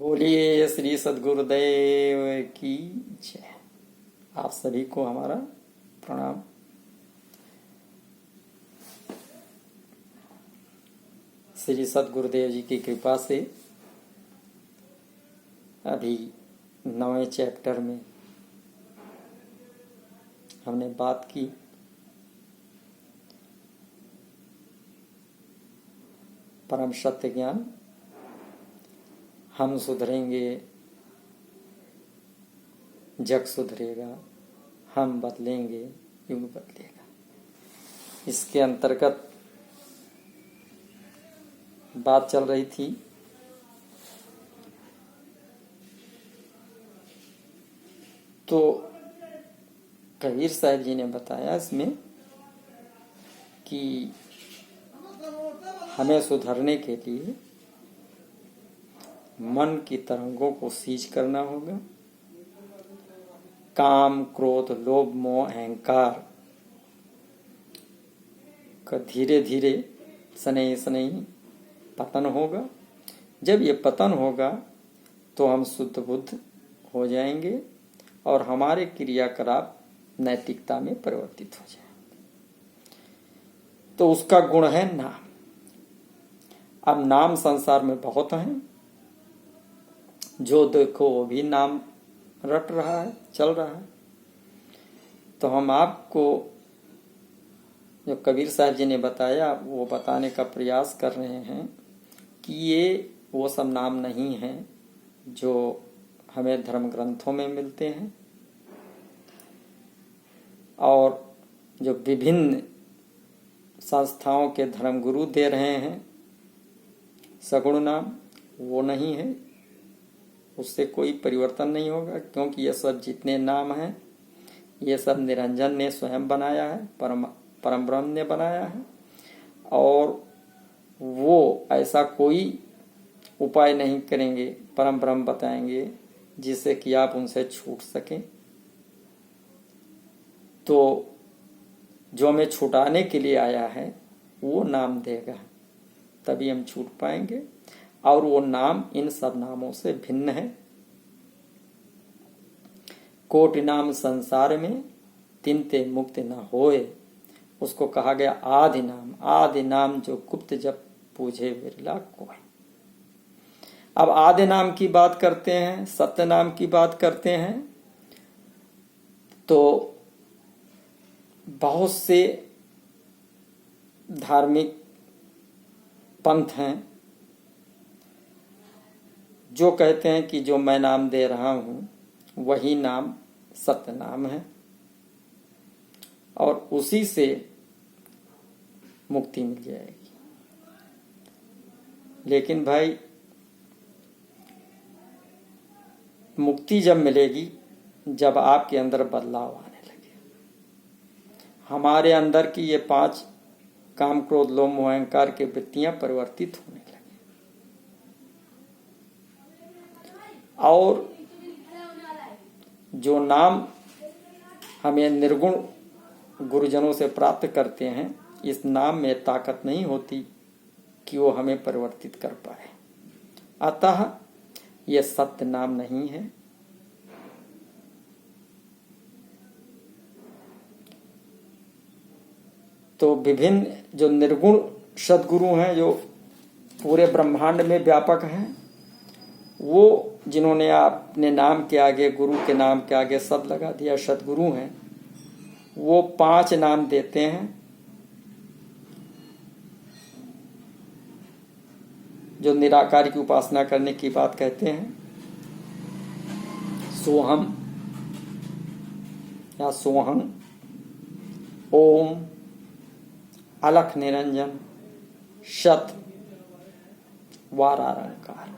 बोलिए श्री सद्गुरुदेव की जय। आप सभी को हमारा प्रणाम। श्री सद्गुरुदेव जी की कृपा से अभी 9वें चैप्टर में हमने बात की परम सत्य ज्ञान। हम सुधरेंगे, जग सुधरेगा, हम बदलेंगे, युग बदलेगा। इसके अंतर्गत बात चल रही थी तो कबीर साहब जी ने बताया इसमें कि हमें सुधरने के लिए मन की तरंगों को सीज करना होगा। काम, क्रोध, लोभ, मोह, अहंकार का धीरे धीरे स्नेह स्नेह पतन होगा। जब ये पतन होगा तो हम शुद्ध बुद्ध हो जाएंगे और हमारे क्रियाकलाप नैतिकता में परिवर्तित हो जाएंगे। तो उसका गुण है नाम। अब नाम संसार में बहुत हैं, जो देखो वो भी नाम रट रहा है, चल रहा है। तो हम आपको जो कबीर साहब जी ने बताया वो बताने का प्रयास कर रहे हैं कि ये वो सब नाम नहीं हैं जो हमें धर्म ग्रंथों में मिलते हैं और जो विभिन्न संस्थाओं के धर्म गुरु दे रहे हैं। सगुण नाम वो नहीं है, उससे कोई परिवर्तन नहीं होगा, क्योंकि ये सब जितने नाम हैं ये सब निरंजन ने स्वयं बनाया है, परम ब्रह्म ने बनाया है। और वो ऐसा कोई उपाय नहीं करेंगे, परम ब्रह्म बताएंगे जिससे कि आप उनसे छूट सकें। तो जो हमें छुटाने के लिए आया है वो नाम देगा, तभी हम छूट पाएंगे। और वो नाम इन सब नामों से भिन्न है। कोटि नाम संसार में तिनते मुक्त न होए, उसको कहा गया आदि नाम। आदि नाम जो गुप्त जब पूछे विरला कोई। अब आदि नाम की बात करते हैं, सत्य नाम की बात करते हैं, तो बहुत से धार्मिक पंथ हैं जो कहते हैं कि जो मैं नाम दे रहा हूं वही नाम सत्य नाम है और उसी से मुक्ति मिल जाएगी। लेकिन भाई, मुक्ति जब मिलेगी जब आपके अंदर बदलाव आने लगे। हमारे अंदर की ये 5 काम, क्रोध, लोभ, मोह, अहंकार की वृत्तियां परिवर्तित होने लगे और जो नाम हमें निर्गुण गुरुजनों से प्राप्त करते हैं, इस नाम में ताकत नहीं होती कि वो हमें परिवर्तित कर पाए। अतः यह सत्य नाम नहीं है। तो विभिन्न जो निर्गुण सद्गुरु हैं, जो पूरे ब्रह्मांड में व्यापक हैं, वो जिन्होंने अपने नाम के आगे, गुरु के नाम के आगे सद लगा दिया, सद्गुरु हैं, वो 5 नाम देते हैं जो निराकार की उपासना करने की बात कहते हैं। सोहम या सोहं, ओम, अलख निरंजन, शत, वारारंकार,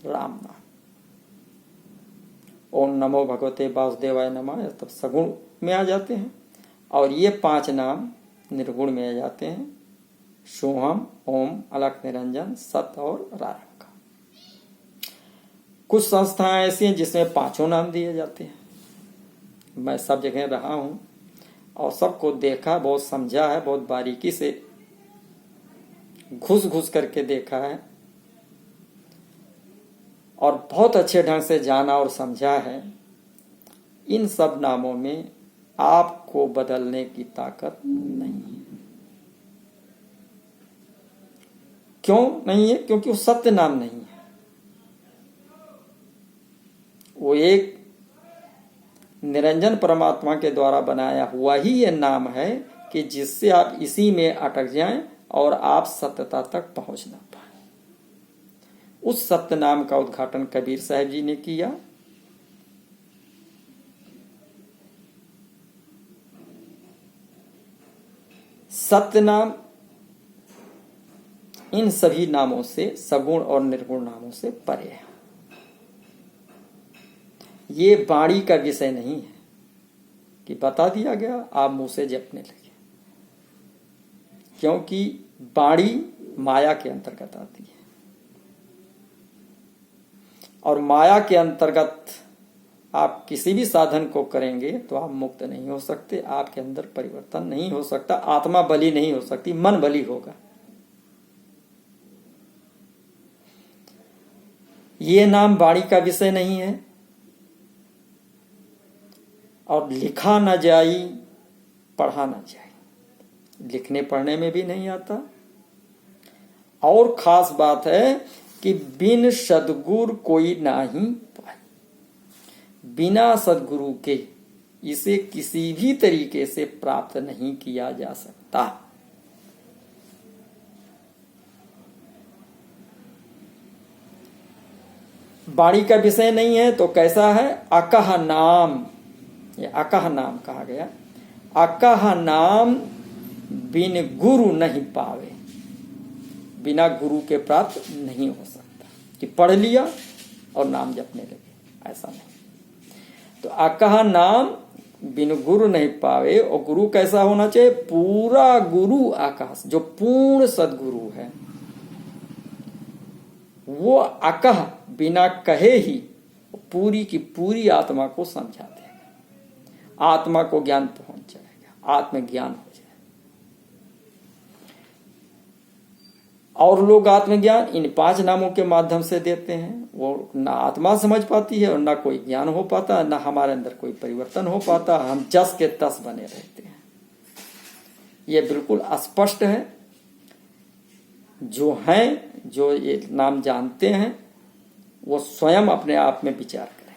राम नाम। ओम नमो भगवते वासुदेवाय नमः तब सगुण में आ जाते हैं और ये 5 नाम निर्गुण में आ जाते हैं। सोहम, ओम, अलख निरंजन, सत और रारंकार। कुछ संस्थाएं ऐसी हैं जिसमें 5 नाम दिए जाते हैं। मैं सब जगह रहा हूं और सबको देखा, बहुत समझा है, बहुत बारीकी से घुस घुस करके देखा है और बहुत अच्छे ढंग से जाना और समझा है, इन सब नामों में आपको बदलने की ताकत नहीं है। क्यों नहीं है? क्योंकि वो सत्य नाम नहीं है। वो एक निरंजन परमात्मा के द्वारा बनाया हुआ ही ये नाम है कि जिससे आप इसी में अटक जाएं और आप सत्यता तक पहुंच ना पाए। उस सत्य नाम का उद्घाटन कबीर साहब जी ने किया। सत्य नाम इन सभी नामों से, सगुण और निर्गुण नामों से परे है। ये वाणी का विषय नहीं है कि बता दिया गया आप मुंह से जपने लगे, क्योंकि वाणी माया के अंतर्गत आती है और माया के अंतर्गत आप किसी भी साधन को करेंगे तो आप मुक्त नहीं हो सकते, आपके अंदर परिवर्तन नहीं हो सकता, आत्मा बलि नहीं हो सकती, मन बलि होगा। ये नाम वाणी का विषय नहीं है और लिखा न जाई, पढ़ा न जाए, लिखने पढ़ने में भी नहीं आता। और खास बात है कि बिन सदगुरु कोई नाही पाए, बिना सदगुरु के इसे किसी भी तरीके से प्राप्त नहीं किया जा सकता। वाणी का विषय नहीं है तो कैसा है? अकह नाम, ये अकह नाम कहा गया। अकह नाम बिन गुरु नहीं पावे, बिना गुरु के प्राप्त नहीं हो सकता कि पढ़ लिया और नाम जपने लगे, ऐसा नहीं। तो अकह नाम बिन गुरु नहीं पावे। और गुरु कैसा होना चाहिए? पूरा गुरु आकाश, जो पूर्ण सदगुरु है, वो अकह बिना कहे ही पूरी की पूरी आत्मा को समझा देगा, आत्मा को ज्ञान पहुंच जाएगा, आत्मज्ञान हो जाएगा। और लोग आत्मज्ञान इन 5 नामों के माध्यम से देते हैं। वो ना आत्मा समझ पाती है और ना कोई ज्ञान हो पाता, ना हमारे अंदर कोई परिवर्तन हो पाता, हम जस के तस बने रहते हैं। ये बिल्कुल स्पष्ट है। जो हैं, जो ये नाम जानते हैं, वो स्वयं अपने आप में विचार करें।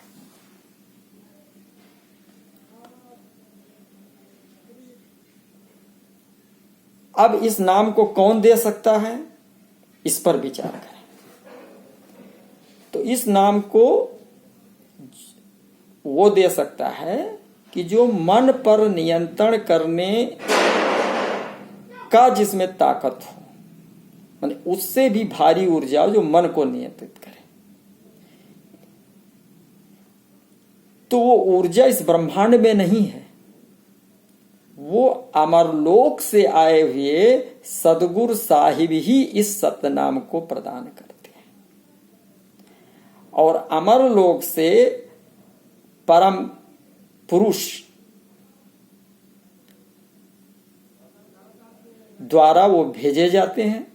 अब इस नाम को कौन दे सकता है, इस पर विचार करें। तो इस नाम को वो दे सकता है कि जो मन पर नियंत्रण करने का जिसमें ताकत हो, माने उससे भी भारी ऊर्जा जो मन को नियंत्रित करे। तो वो ऊर्जा इस ब्रह्मांड में नहीं है, वो अमरलोक से आए हुए सदगुरु साहिब ही इस सतनाम को प्रदान करते हैं। और अमरलोक से परम पुरुष द्वारा वो भेजे जाते हैं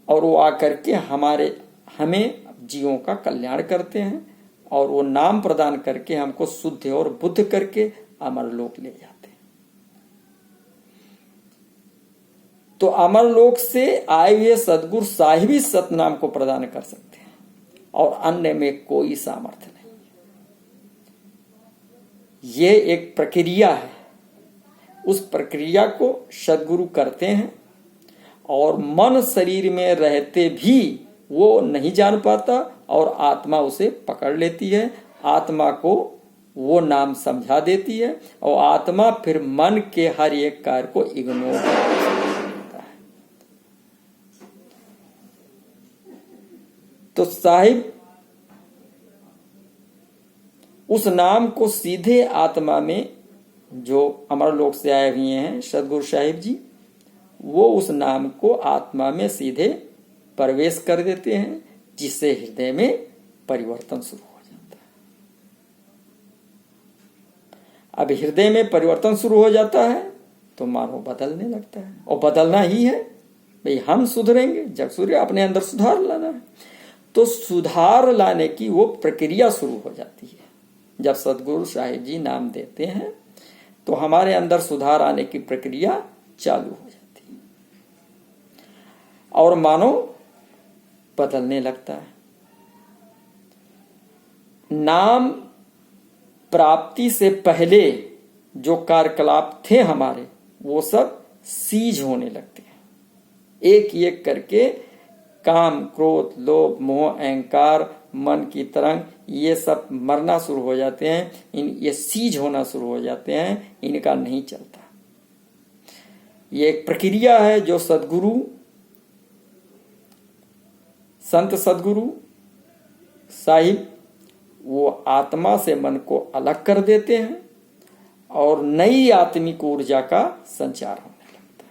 और वो आकर के हमें जीवों का कल्याण करते हैं और वो नाम प्रदान करके हमको शुद्ध और बुद्ध करके अमरलोक ले जाते हैं। तो अमरलोक से आए हुए सदगुरु साहिब ही सतनाम को प्रदान कर सकते हैं और अन्य में कोई सामर्थ्य नहीं। ये एक प्रक्रिया है, उस प्रक्रिया को सदगुरु करते हैं और मन शरीर में रहते भी वो नहीं जान पाता और आत्मा उसे पकड़ लेती है, आत्मा को वो नाम समझा देती है और आत्मा फिर मन के हर एक कार्य को इग्नोर करता है। तो साहिब उस नाम को सीधे आत्मा में, जो अमरलोक से आए हुए हैं सदगुरु साहिब जी, वो उस नाम को आत्मा में सीधे प्रवेश कर देते हैं, जिससे हृदय में परिवर्तन शुरू हो जाता है। अब हृदय में परिवर्तन शुरू हो जाता है तो मानव बदलने लगता है, और बदलना ही है भाई। हम सुधरेंगे जब सूर्य अपने अंदर सुधार लाना है। तो सुधार लाने की वो प्रक्रिया शुरू हो जाती है। जब सदगुरु साहिब जी नाम देते हैं तो हमारे अंदर सुधार आने की प्रक्रिया चालू हो जाती है और मानो बदलने लगता है। नाम प्राप्ति से पहले जो कार्यकलाप थे हमारे, वो सब सीज होने लगते हैं। एक एक करके काम, क्रोध, लोभ, मोह, अहंकार, मन की तरंग, ये सब मरना शुरू हो जाते हैं। ये सीज होना शुरू हो जाते हैं, इनका नहीं चलता। ये एक प्रक्रिया है जो सदगुरु, संत सदगुरु साहिब वो आत्मा से मन को अलग कर देते हैं और नई आत्मिक ऊर्जा का संचार होने लगता है।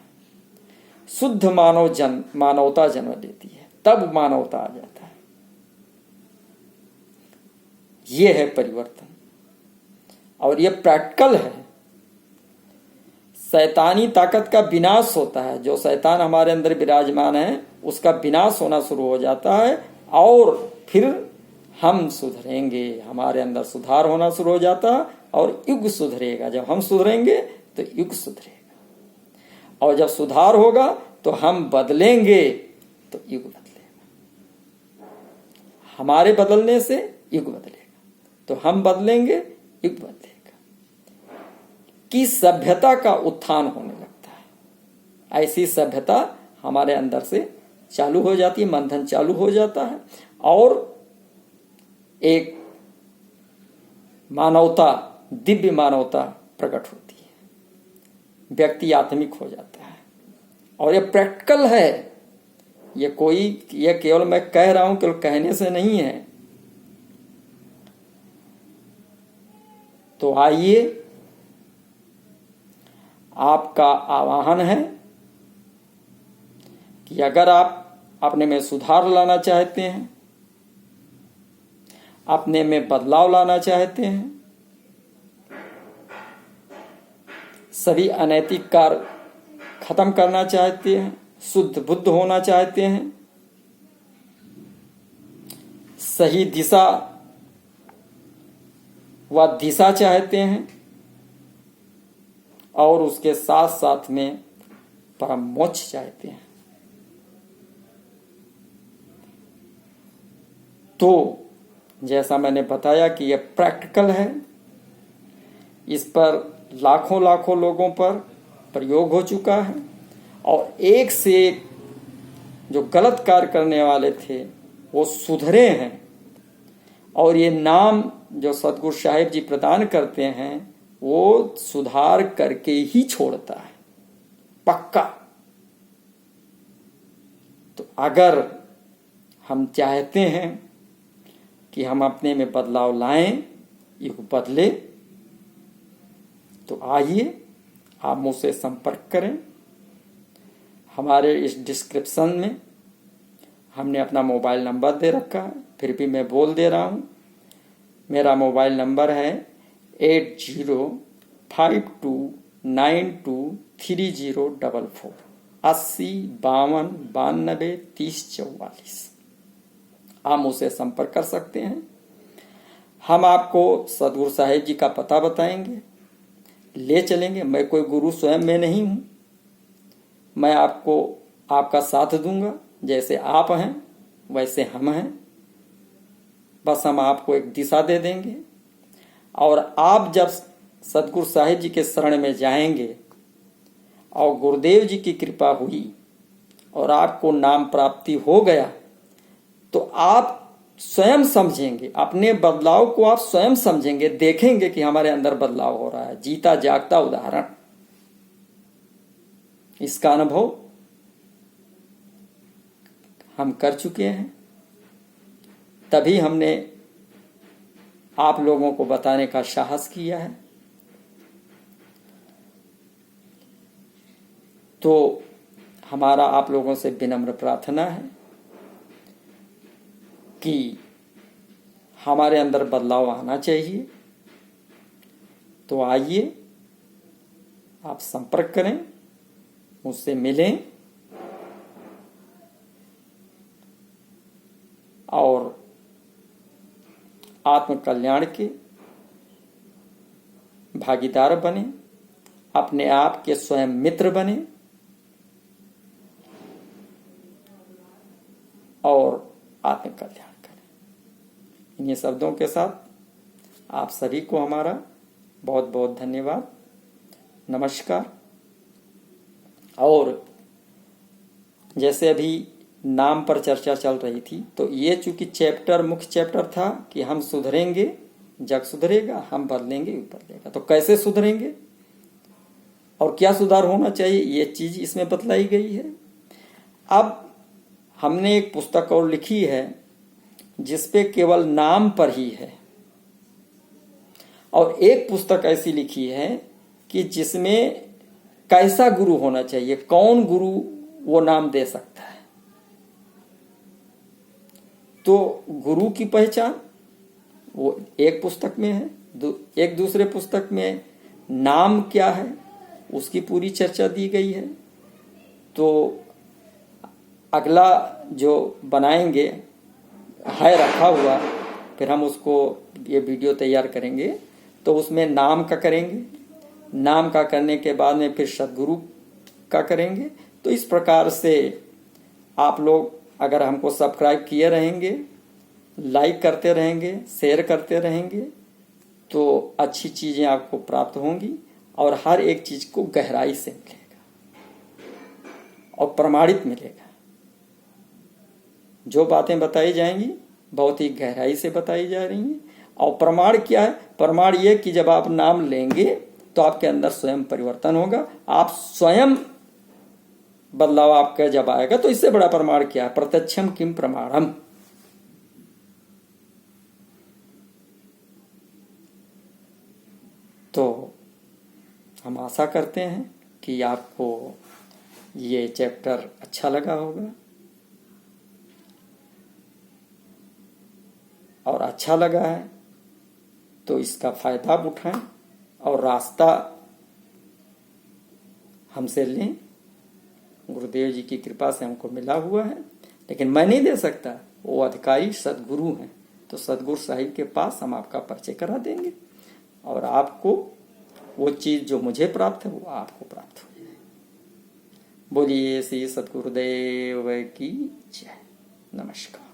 शुद्ध मानवता जन्म लेती है, तब मानवता आ जाता है। ये है परिवर्तन और ये प्रैक्टिकल है। शैतानी ताकत का विनाश होता है। जो शैतान हमारे अंदर विराजमान है उसका विनाश होना शुरू हो जाता है और फिर हम सुधरेंगे, हमारे अंदर सुधार होना शुरू हो जाता है और युग सुधरेगा। जब हम सुधरेंगे तो युग सुधरेगा और जब सुधार होगा तो हम बदलेंगे तो युग बदलेगा। हमारे बदलने से युग बदलेगा, तो हम बदलेंगे युग बदलेगा। कि सभ्यता का उत्थान होने लगता है। ऐसी सभ्यता हमारे अंदर से चालू हो जाती है, मंथन चालू हो जाता है और एक मानवता, दिव्य मानवता प्रकट होती है। व्यक्ति आत्मिक हो जाता है और ये प्रैक्टिकल है। ये केवल मैं कह रहा हूं, केवल कहने से नहीं है। तो आइए, आपका आह्वान है कि अगर आप अपने में सुधार लाना चाहते हैं, अपने में बदलाव लाना चाहते हैं, सभी अनैतिक कार्य खत्म करना चाहते हैं, शुद्ध बुद्ध होना चाहते हैं, सही दिशा व दिशा चाहते हैं और उसके साथ साथ में परम मोक्ष चाहते हैं, तो जैसा मैंने बताया कि यह प्रैक्टिकल है। इस पर लाखों लाखों लोगों पर प्रयोग हो चुका है और एक से एक जो गलत कार्य करने वाले थे वो सुधरे हैं और ये नाम जो सदगुरु साहिब जी प्रदान करते हैं वो सुधार करके ही छोड़ता है, पक्का। तो अगर हम चाहते हैं कि हम अपने में बदलाव लाएं, युग बदले, तो आइए आप मुझसे संपर्क करें। हमारे इस डिस्क्रिप्शन में हमने अपना मोबाइल नंबर दे रखा है, फिर भी मैं बोल दे रहा हूं। मेरा मोबाइल नंबर है 8052923044 80 52 92 30 44। आप मुझसे संपर्क कर सकते हैं। हम आपको सदगुरु साहिब जी का पता बताएंगे, ले चलेंगे। मैं कोई गुरु स्वयं में नहीं हूं, मैं आपको आपका साथ दूंगा। जैसे आप हैं वैसे हम हैं, बस हम आपको एक दिशा दे देंगे और आप जब सदगुरु साहिब जी के शरण में जाएंगे और गुरुदेव जी की कृपा हुई और आपको नाम प्राप्ति हो गया तो आप स्वयं समझेंगे, अपने बदलाव को आप स्वयं समझेंगे, देखेंगे कि हमारे अंदर बदलाव हो रहा है। जीता जागता उदाहरण, इसका अनुभव हम कर चुके हैं, तभी हमने आप लोगों को बताने का साहस किया है। तो हमारा आप लोगों से विनम्र प्रार्थना है कि हमारे अंदर बदलाव आना चाहिए। तो आइए, आप संपर्क करें, मुझसे मिलें और आत्म कल्याण के भागीदार बने, अपने आप के स्वयं मित्र बने और आत्म कल्याण करें। इन्हीं शब्दों के साथ आप सभी को हमारा बहुत बहुत धन्यवाद, नमस्कार। और जैसे अभी नाम पर चर्चा चल रही थी, तो ये चूंकि चैप्टर मुख्य चैप्टर था कि हम सुधरेंगे जग सुधरेगा, हम बदलेंगे युग बदलेगा। तो कैसे सुधरेंगे और क्या सुधार होना चाहिए, ये चीज इसमें बतलाई गई है। अब हमने एक पुस्तक और लिखी है जिसपे केवल नाम पर ही है, और एक पुस्तक ऐसी लिखी है कि जिसमें कैसा गुरु होना चाहिए, कौन गुरु वो नाम दे सकता है। तो गुरु की पहचान वो एक पुस्तक में है, एक दूसरे पुस्तक में नाम क्या है उसकी पूरी चर्चा दी गई है। तो अगला जो बनाएंगे है रखा हुआ, फिर हम उसको ये वीडियो तैयार करेंगे, तो उसमें नाम का करेंगे, नाम का करने के बाद में फिर सद्गुरु का करेंगे। तो इस प्रकार से आप लोग अगर हमको सब्सक्राइब किए रहेंगे, लाइक करते रहेंगे, शेयर करते रहेंगे, तो अच्छी चीजें आपको प्राप्त होंगी और हर एक चीज को गहराई से मिलेगा और प्रमाणित मिलेगा। जो बातें बताई जाएंगी बहुत ही गहराई से बताई जा रही हैं। और प्रमाण क्या है? प्रमाण ये कि जब आप नाम लेंगे तो आपके अंदर स्वयं परिवर्तन होगा, आप स्वयं बदलाव आपका जब आएगा। तो इससे बड़ा प्रमाण क्या है? प्रत्यक्षम किम प्रमाणम। तो हम आशा करते हैं कि आपको ये चैप्टर अच्छा लगा होगा, और अच्छा लगा है तो इसका फायदा आप उठाएं और रास्ता हमसे लें। गुरुदेव जी की कृपा से हमको मिला हुआ है, लेकिन मैं नहीं दे सकता, वो अधिकारी सदगुरु हैं। तो सदगुरु साहिब के पास हम आपका परिचय करा देंगे और आपको वो चीज जो मुझे प्राप्त है वो आपको प्राप्त हो जाए। बोलिए श्री सदगुरुदेव की जय। नमस्कार।